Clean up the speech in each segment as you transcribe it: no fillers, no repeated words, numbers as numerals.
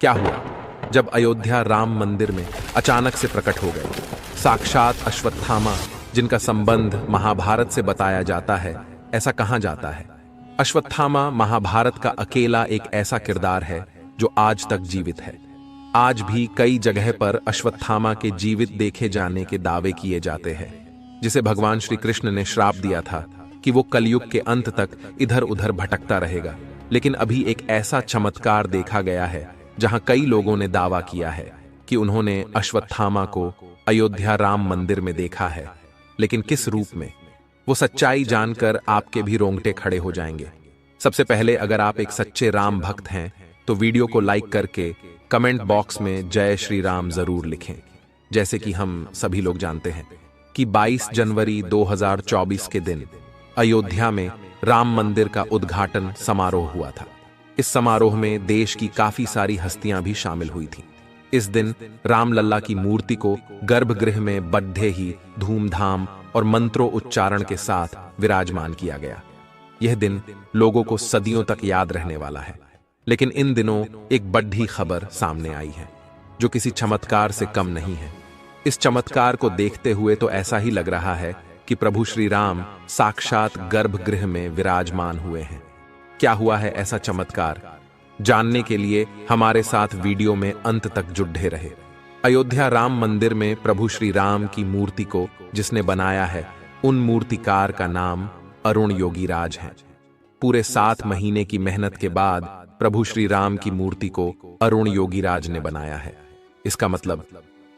क्या हुआ जब अयोध्या राम मंदिर में अचानक से प्रकट हो गए साक्षात अश्वत्थामा, जिनका संबंध महाभारत से बताया जाता है, ऐसा कहा जाता है। अश्वत्थामा महाभारत का अकेला एक ऐसा किरदार है जो आज तक जीवित है। आज भी कई जगह पर अश्वत्थामा के जीवित देखे जाने के दावे किए जाते हैं, जिसे भगवान श्री कृष्ण ने श्राप दिया था कि वो कलयुग के अंत तक इधर उधर भटकता रहेगा। लेकिन अभी एक ऐसा चमत्कार देखा गया है जहां कई लोगों ने दावा किया है कि उन्होंने अश्वत्थामा को अयोध्या राम मंदिर में देखा है। लेकिन किस रूप में, वो सच्चाई जानकर आपके भी रोंगटे खड़े हो जाएंगे। सबसे पहले, अगर आप एक सच्चे राम भक्त हैं तो वीडियो को लाइक करके कमेंट बॉक्स में जय श्री राम जरूर लिखें। जैसे कि हम सभी लोग जानते हैं कि 22 जनवरी 2024 के दिन अयोध्या में राम मंदिर का उद्घाटन समारोह हुआ था। इस समारोह में देश की काफी सारी हस्तियां भी शामिल हुई थीं। इस दिन रामलल्ला की मूर्ति को गर्भगृह में बड़े ही धूमधाम और मंत्रों उच्चारण के साथ विराजमान किया गया। यह दिन लोगों को सदियों तक याद रहने वाला है। लेकिन इन दिनों एक बड़ी खबर सामने आई है जो किसी चमत्कार से कम नहीं है। इस चमत्कार को देखते हुए तो ऐसा ही लग रहा है कि प्रभु श्री राम साक्षात गर्भगृह में विराजमान हुए हैं। क्या हुआ है ऐसा चमत्कार, जानने के लिए हमारे साथ वीडियो में अंत तक जुड़े रहे। अयोध्या राम मंदिर में प्रभु श्री राम की मूर्ति को जिसने बनाया है, उन मूर्तिकार का नाम अरुण योगीराज है। पूरे 7 महीने की मेहनत के बाद प्रभु श्री राम की मूर्ति को अरुण योगीराज ने बनाया है। इसका मतलब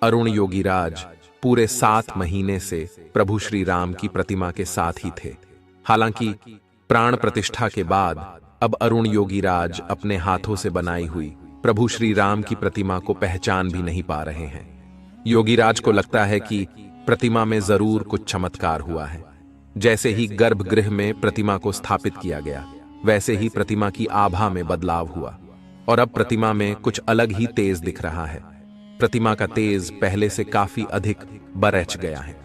अरुण योगीराज पूरे 7 महीने से प्रभु श्री राम की प्रतिमा के साथ ही थे। हालांकि प्राण प्रतिष्ठा के बाद अब अरुण योगीराज अपने हाथों से बनाई हुई प्रभु श्री राम की प्रतिमा को पहचान भी नहीं पा रहे हैं। योगीराज को लगता है कि प्रतिमा में जरूर कुछ चमत्कार हुआ है। जैसे ही गर्भगृह में प्रतिमा को स्थापित किया गया, वैसे ही प्रतिमा की आभा में बदलाव हुआ और अब प्रतिमा में कुछ अलग ही तेज दिख रहा है। प्रतिमा का तेज पहले से काफी अधिक बरच गया है।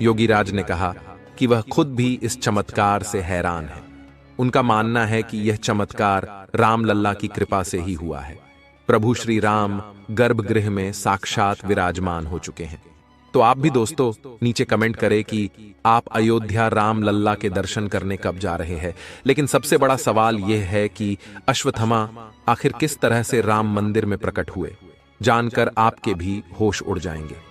योगीराज ने कहा कि वह खुद भी इस चमत्कार से हैरान है। उनका मानना है कि यह चमत्कार रामलल्ला की कृपा से ही हुआ है। प्रभु श्री राम गर्भगृह में साक्षात विराजमान हो चुके हैं। तो आप भी दोस्तों नीचे कमेंट करें कि आप अयोध्या रामलल्ला के दर्शन करने कब जा रहे हैं। लेकिन सबसे बड़ा सवाल यह है कि अश्वत्थामा आखिर किस तरह से राम मंदिर में प्रकट हुए, जानकर आपके भी होश उड़ जाएंगे।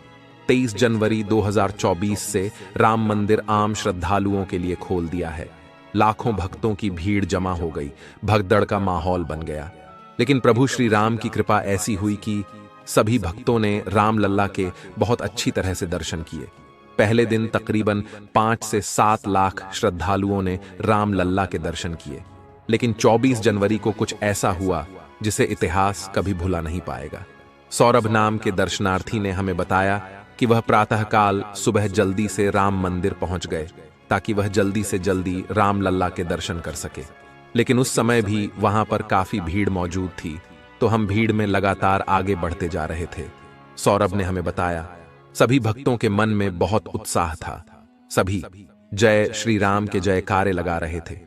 23 जनवरी 2024 से राम मंदिर आम श्रद्धालुओं के लिए खोल दिया है। लाखों भक्तों की भीड़ जमा हो गई, भगदड़ का माहौल बन गया। लेकिन प्रभु श्री राम की कृपा ऐसी हुई कि सभी भक्तों ने रामलल्ला के बहुत अच्छी तरह से दर्शन किए। पहले दिन तकरीबन 5 से 7 लाख श्रद्धालुओं ने रामलल्ला के दर्शन किए। लेकिन 24 जनवरी को कुछ ऐसा हुआ जिसे इतिहास कभी भुला नहीं पाएगा। सौरभ नाम के दर्शनार्थी ने हमें बताया कि वह प्रातःकाल सुबह जल्दी से राम मंदिर पहुंच गए ताकि वह जल्दी से जल्दी रामलल्ला के दर्शन कर सके। लेकिन उस समय भी वहां पर काफी भीड़ मौजूद थी, तो हम भीड़ में लगातार आगे बढ़ते जा रहे थे। सौरभ ने हमें बताया सभी भक्तों के मन में बहुत उत्साह था। सभी जय श्री राम के जयकारे लगा रहे थे।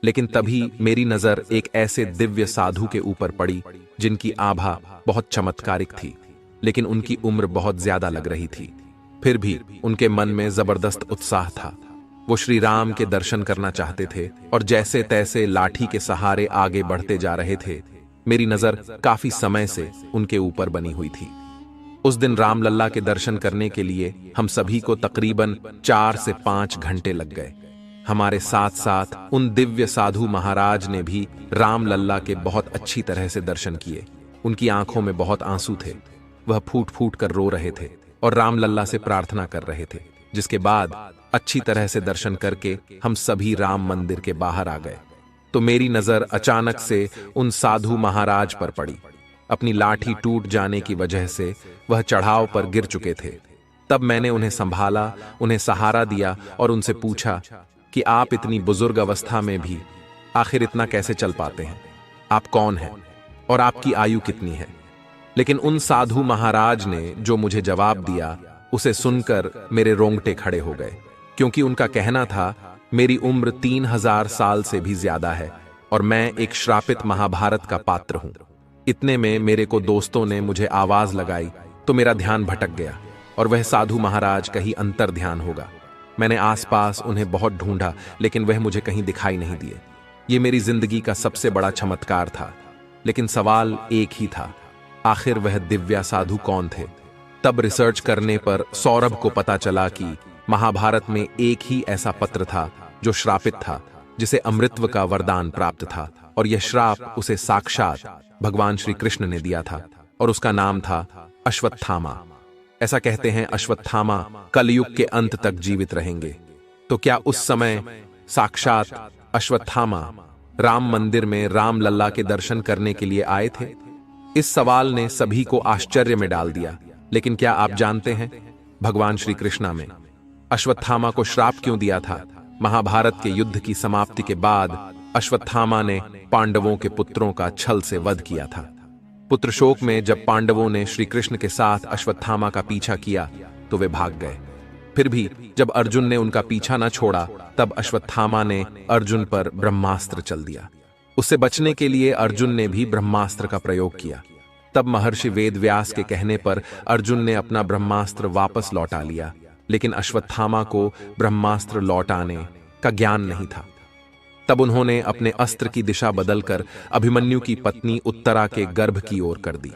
लेकिन तभी मेरी नजर एक ऐसे दिव्य साधु के ऊपर पड़ी जिनकी आभा बहुत चमत्कारिक थी, लेकिन उनकी उम्र बहुत ज्यादा लग रही थी। फिर भी उनके मन में जबरदस्त उत्साह था। वो श्री राम के दर्शन करना चाहते थे और जैसे तैसे लाठी के सहारे आगे बढ़ते जा रहे थे। मेरी नजर काफी समय से उनके ऊपर बनी हुई थी। उस दिन रामलल्ला के दर्शन करने के लिए हम सभी को तकरीबन 4 से 5 घंटे लग गए। हमारे साथ साथ उन दिव्य साधु महाराज ने भी रामलल्ला के बहुत अच्छी तरह से दर्शन किए। उनकी आंखों में बहुत आंसू थे। वह फूट फूट कर रो रहे थे और रामलल्ला से प्रार्थना कर रहे थे। जिसके बाद अच्छी तरह से दर्शन करके हम सभी राम मंदिर के बाहर आ गए। तो मेरी नजर अचानक से उन साधु महाराज पर पड़ी। अपनी लाठी टूट जाने की वजह से वह चढ़ाव पर गिर चुके थे। तब मैंने उन्हें संभाला, उन्हें सहारा दिया और उनसे पूछा कि आप इतनी बुजुर्ग अवस्था में भी आखिर इतना कैसे चल पाते हैं? आप कौन हैं और आपकी आयु कितनी है? लेकिन उन साधु महाराज ने जो मुझे जवाब दिया, उसे सुनकर मेरे रोंगटे खड़े हो गए, क्योंकि उनका कहना था मेरी उम्र 3000 साल से भी ज्यादा है और मैं एक श्रापित महाभारत का पात्र हूं। इतने में मेरे को दोस्तों ने मुझे आवाज लगाई तो मेरा ध्यान भटक गया और वह साधु महाराज कहीं अंतर ध्यान होगा। मैंने आसपास उन्हें बहुत ढूंढा लेकिन वह मुझे कहीं दिखाई नहीं दिए। ये मेरी जिंदगी का सबसे बड़ा चमत्कार था। लेकिन सवाल एक ही था, आखिर वह दिव्या साधु कौन थे? तब रिसर्च करने पर सौरभ को पता चला कि महाभारत में एक ही ऐसा पत्र था जो श्रापित था, जिसे अमृतत्व का वरदान प्राप्त था, और यह श्राप उसे साक्षात भगवान श्री कृष्ण ने दिया था और उसका नाम था अश्वत्थामा। ऐसा कहते हैं अश्वत्थामा कलयुग के अंत तक जीवित रहेंगे। तो क्या उस समय साक्षात अश्वत्थामा राम मंदिर में राम लल्ला के दर्शन करने के लिए आए थे? इस सवाल ने सभी को आश्चर्य में डाल दिया। लेकिन क्या आप जानते हैं भगवान श्री कृष्णा में अश्वत्थामा को श्राप क्यों दिया था? महाभारत के युद्ध की समाप्ति के बाद अश्वत्थामा ने पांडवों के पुत्रों का छल से वध किया था। पुत्र शोक में जब पांडवों ने श्री कृष्ण के साथ अश्वत्थामा का पीछा किया तो वे भाग गए। फिर भी जब अर्जुन ने उनका पीछा न छोड़ा तब अश्वत्थामा ने अर्जुन पर ब्रह्मास्त्र चल दिया। उससे बचने के लिए अर्जुन ने भी ब्रह्मास्त्र का प्रयोग किया। तब महर्षि वेदव्यास के कहने पर अर्जुन ने अपना ब्रह्मास्त्र वापस लौटा लिया, लेकिन अश्वत्थामा को ब्रह्मास्त्र लौटाने का ज्ञान नहीं था। तब उन्होंने अपने अस्त्र की दिशा बदलकर अभिमन्यु की पत्नी उत्तरा के गर्भ की ओर कर दी।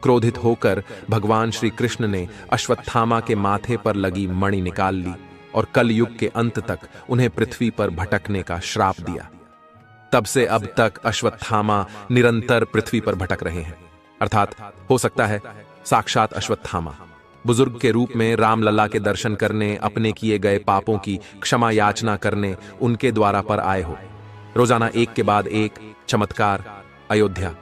क्रोधित होकर भगवान श्री कृष्ण ने अश्वत्थामा के माथे पर लगी मणि निकाल ली और कलयुग के अंत तक उन्हें पृथ्वी पर भटकने का श्राप दिया। तब से अब तक अश्वत्थामा निरंतर पृथ्वी पर भटक रहे हैं। अर्थात हो सकता है साक्षात अश्वत्थामा बुजुर्ग के रूप में रामलला के दर्शन करने, अपने किए गए पापों की क्षमा याचना करने उनके द्वारा पर आए हो। रोजाना एक के बाद एक चमत्कार अयोध्या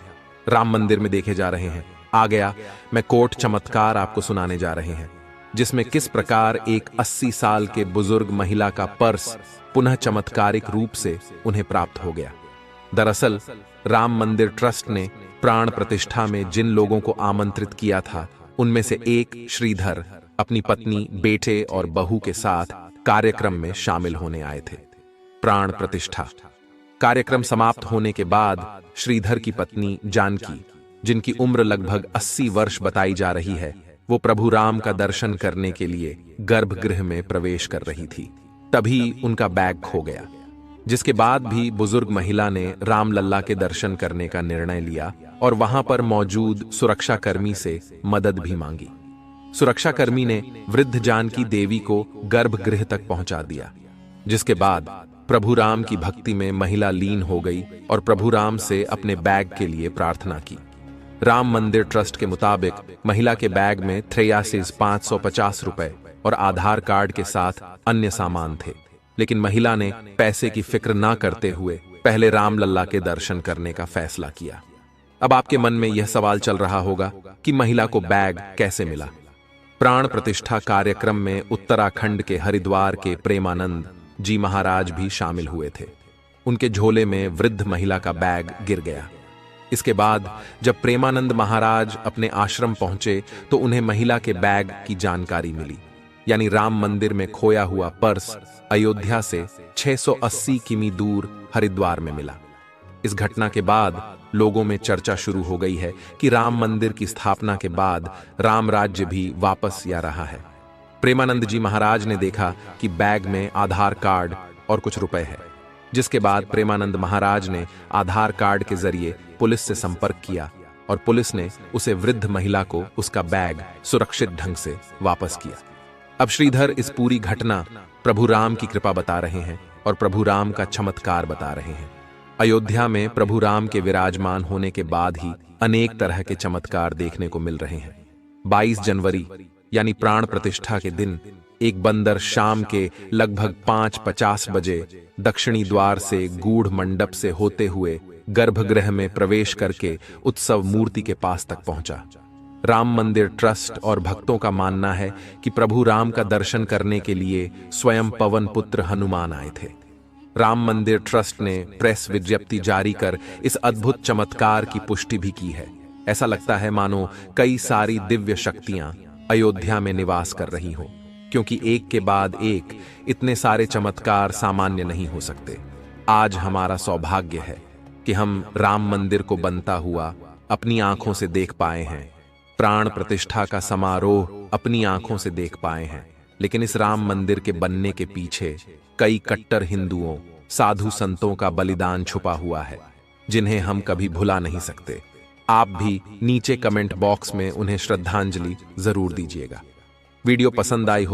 राम मंदिर में देखे जा रहे हैं। आ गया मैं कोट चमत्कार आपको सुनाने जा रहे हैं, जिसमें किस प्रकार एक 80 साल के बुजुर्ग महिला का पर्स पुनः चमत्कारिक रूप से उन्हें प्राप्त हो गया। दरअसल राम मंदिर ट्रस्ट ने प्राण प्रतिष्ठा में जिन लोगों को आमंत्रित किया था उनमें से एक श्रीधर अपनी पत्नी, बेटे और बहू के साथ कार्यक्रम में शामिल होने आए थे। प्राण प्रतिष्ठा कार्यक्रम समाप्त होने के बाद श्रीधर की पत्नी जानकी, जिनकी उम्र लगभग 80 वर्ष बताई जा रही है, वो प्रभु राम का दर्शन करने के लिए गर्भगृह में प्रवेश कर रही थी। तभी उनका बैग खो गया, जिसके बाद भी बुजुर्ग महिला ने राम लल्ला के दर्शन करने का निर्णय लिया और वहां पर मौजूद सुरक्षाकर्मी से मदद भी मांगी। सुरक्षाकर्मी ने वृद्ध जानकी देवी को गर्भगृह तक पहुंचा दिया, जिसके बाद प्रभु राम की भक्ति में महिला लीन हो गई और प्रभु राम से अपने बैग के लिए प्रार्थना की। राम मंदिर ट्रस्ट के मुताबिक महिला के बैग में 550 रुपए और आधार कार्ड के साथ अन्य सामान थे, लेकिन महिला ने पैसे की फिक्र ना करते हुए पहले राम लल्ला के दर्शन करने का फैसला किया। अब आपके मन में यह सवाल चल रहा होगा कि महिला को बैग कैसे मिला। प्राण प्रतिष्ठा कार्यक्रम में उत्तराखंड के हरिद्वार के प्रेमानंद जी महाराज भी शामिल हुए थे। उनके झोले में वृद्ध महिला का बैग गिर गया। इसके बाद जब प्रेमानंद महाराज अपने आश्रम पहुंचे तो उन्हें महिला के बैग की जानकारी मिली, यानी राम मंदिर में खोया हुआ पर्स अयोध्या से 680 किमी दूर हरिद्वार में मिला। इस घटना के बाद लोगों में चर्चा शुरू हो गई है कि राम मंदिर की स्थापना के बाद राम राज्य भी वापस आ रहा है। प्रेमानंद जी महाराज ने देखा कि बैग में आधार कार्ड और कुछ रुपए है, जिसके बाद प्रेमानंद महाराज ने आधार कार्ड के जरिए पुलिस से संपर्क किया और पुलिस ने उसे वृद्ध महिला को उसका बैग सुरक्षित ढंग से वापस किया। अब श्रीधर इस पूरी घटना प्रभु राम की कृपा बता रहे हैं और प्रभु राम का चमत्कार बता रहे हैं। अयोध्या में प्रभु राम के विराजमान होने के बाद ही अनेक तरह के चमत्कार देखने को मिल रहे हैं। 22 जनवरी यानी प्राण प्रतिष्ठा के दिन एक बंदर शाम के लगभग 5:50 बजे दक्षिणी द्वार से गूढ़ मंडप से होते हुए गर्भगृह में प्रवेश करके उत्सव मूर्ति के पास तक पहुंचा। राम मंदिर ट्रस्ट और भक्तों का मानना है कि प्रभु राम का दर्शन करने के लिए स्वयं पवन पुत्र हनुमान आए थे। राम मंदिर ट्रस्ट ने प्रेस विज्ञप्ति जारी कर इस अद्भुत चमत्कार की पुष्टि भी की है। ऐसा लगता है मानो कई सारी दिव्य शक्तियां अयोध्या में निवास कर रही हों, क्योंकि एक के बाद एक इतने सारे चमत्कार सामान्य नहीं हो सकते। आज हमारा सौभाग्य है कि हम राम मंदिर को बनता हुआ अपनी आंखों से देख पाए हैं, प्राण प्रतिष्ठा का समारोह अपनी आंखों से देख पाए हैं। लेकिन इस राम मंदिर के बनने के पीछे कई कट्टर हिंदुओं, साधु संतों का बलिदान छुपा हुआ है, जिन्हें हम कभी भुला नहीं सकते। आप भी नीचे कमेंट बॉक्स में उन्हें श्रद्धांजलि जरूर दीजिएगा। वीडियो पसंद आई हो